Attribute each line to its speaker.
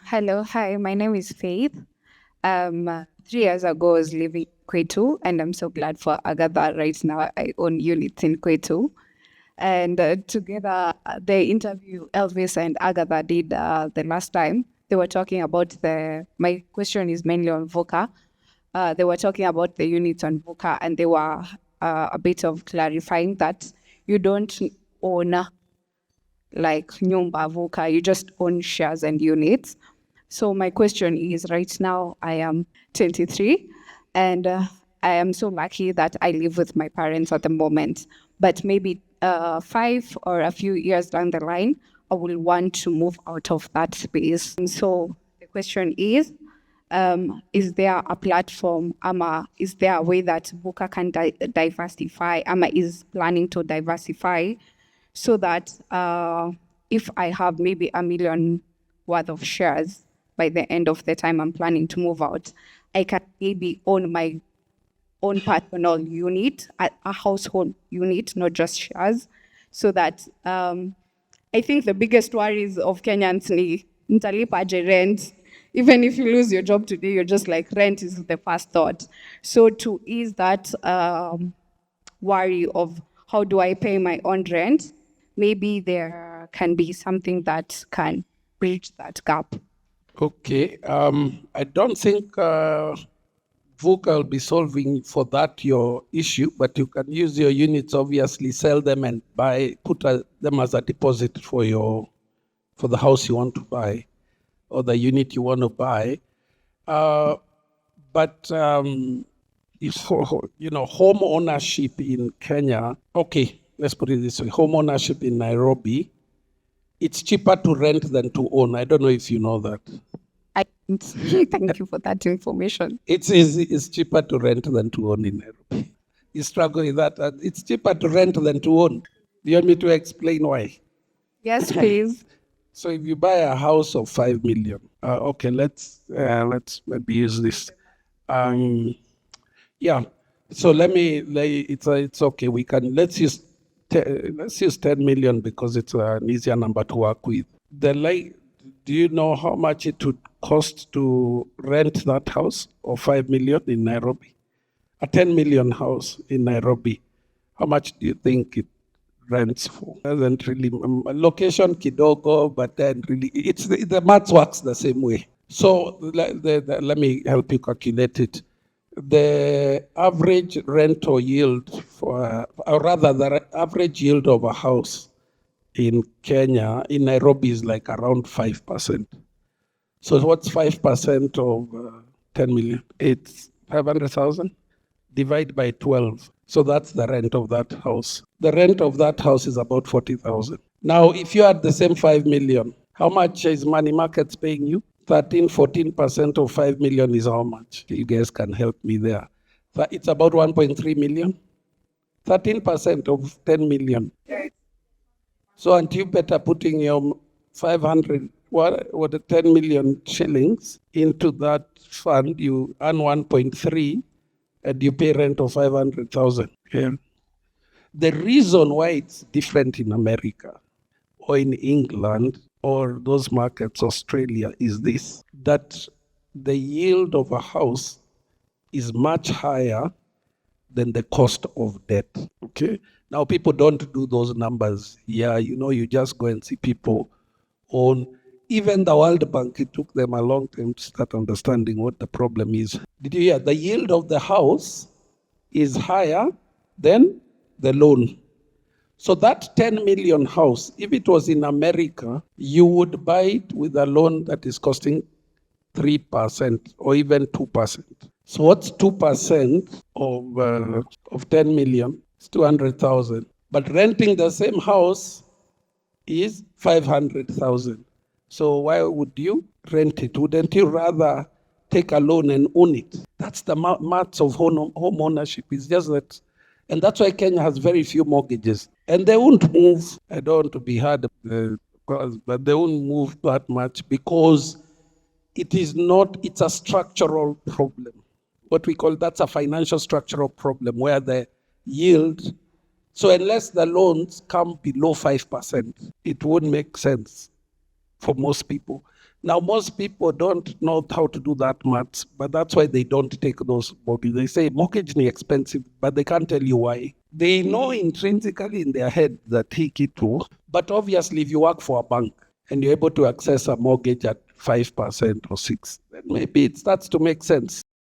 Speaker 1: Hello, hi, my name is Faith. 3 years ago, I was living in Kwetu, and I'm so glad for Agatha. Right now, I own units in Kwetu. And together, the interview Elvis and Agatha did the last time, they were talking about my question is mainly on VOCA. They were talking about the units on VOCA, and they were a bit of clarifying that you don't own like nyumba VOCA, you just own shares and units. So my question is, right now I am 23, and I am so lucky that I live with my parents at the moment. But maybe 5 or a few years down the line, I will want to move out of that space. And so the question is there a platform, is there a way that VOCA can diversify, is planning to diversify so that if I have maybe 1 million worth of shares by the end of the time I'm planning to move out, I can maybe own my own personal unit, a household unit, not just shares, so that I think the biggest worries of Kenyans ni nitalipaje rent. Even if you lose your job today, you're just like, rent is the first thought. So to ease that worry of how do I pay my own rent, maybe there can be something that can bridge that gap.
Speaker 2: Okay. I don't think VOCA will be solving for that your issue, but you can use your units, obviously, sell them and put them as a deposit for the house you want to buy or the unit you want to buy. But home ownership in Kenya. Okay, let's put it this way: home ownership in Nairobi, it's cheaper to rent than to own. I don't know if you know that.
Speaker 1: Thank you for that information.
Speaker 2: It's easy. It's cheaper to rent than to own in Nairobi. You struggle with that. It's cheaper to rent than to own. Do you want me to explain why?
Speaker 1: Yes, please.
Speaker 2: So if you buy a house of 5 million, okay, let's maybe use this. Yeah. So it's okay. Let's use 10 million because it's an easier number to work with. Do you know how much it would cost to rent that house of 5 million in Nairobi? A 10 million house in Nairobi, how much do you think it rents for? Doesn't really, location kidogo, but then really, the math works the same way. So let me help you calculate it. The average rental yield or rather the average yield of a house in Kenya, in Nairobi, is like around 5%. So what's 5% of 10 million? It's 500,000 divided by 12. So that's the rent of that house. The rent of that house is about 40,000. Now, if you had the same 5 million, how much is money markets paying you? 14% of 5 million is how much? You guys can help me there. It's about 1.3 million. 13% of 10 million. So aren't you better putting your 500, what 10 million shillings into that fund? You earn 1.3 and you pay rent of 500,000. Yeah. The reason why it's different in America or in England or those markets, Australia, is this: that the yield of a house is much higher than the cost of debt. Okay. Now people don't do those numbers. Yeah, you just go and see people own. Even the World Bank, it took them a long time to start understanding what the problem is. Did you hear? The yield of the house is higher than the loan. So that 10 million house, if it was in America, you would buy it with a loan that is costing 3% or even 2%. So what's 2% of 10 million? It's 200,000. But renting the same house is 500,000. So why would you rent it? Wouldn't you rather take a loan and own it? That's the maths of home ownership. It's just that. And that's why Kenya has very few mortgages. And they won't move. I don't want to be hard, but they won't move that much because it's a structural problem. What we call, that's a financial structural problem where the yield, so unless the loans come below 5%, it won't make sense for most people. Now, most people don't know how to do that maths, but that's why they don't take those mortgages. They say mortgage is expensive, but they can't tell you why. They know intrinsically in their head that hiki too, but obviously if you work for a bank and you're able to access a mortgage at 5% or 6%, then maybe it starts to make sense.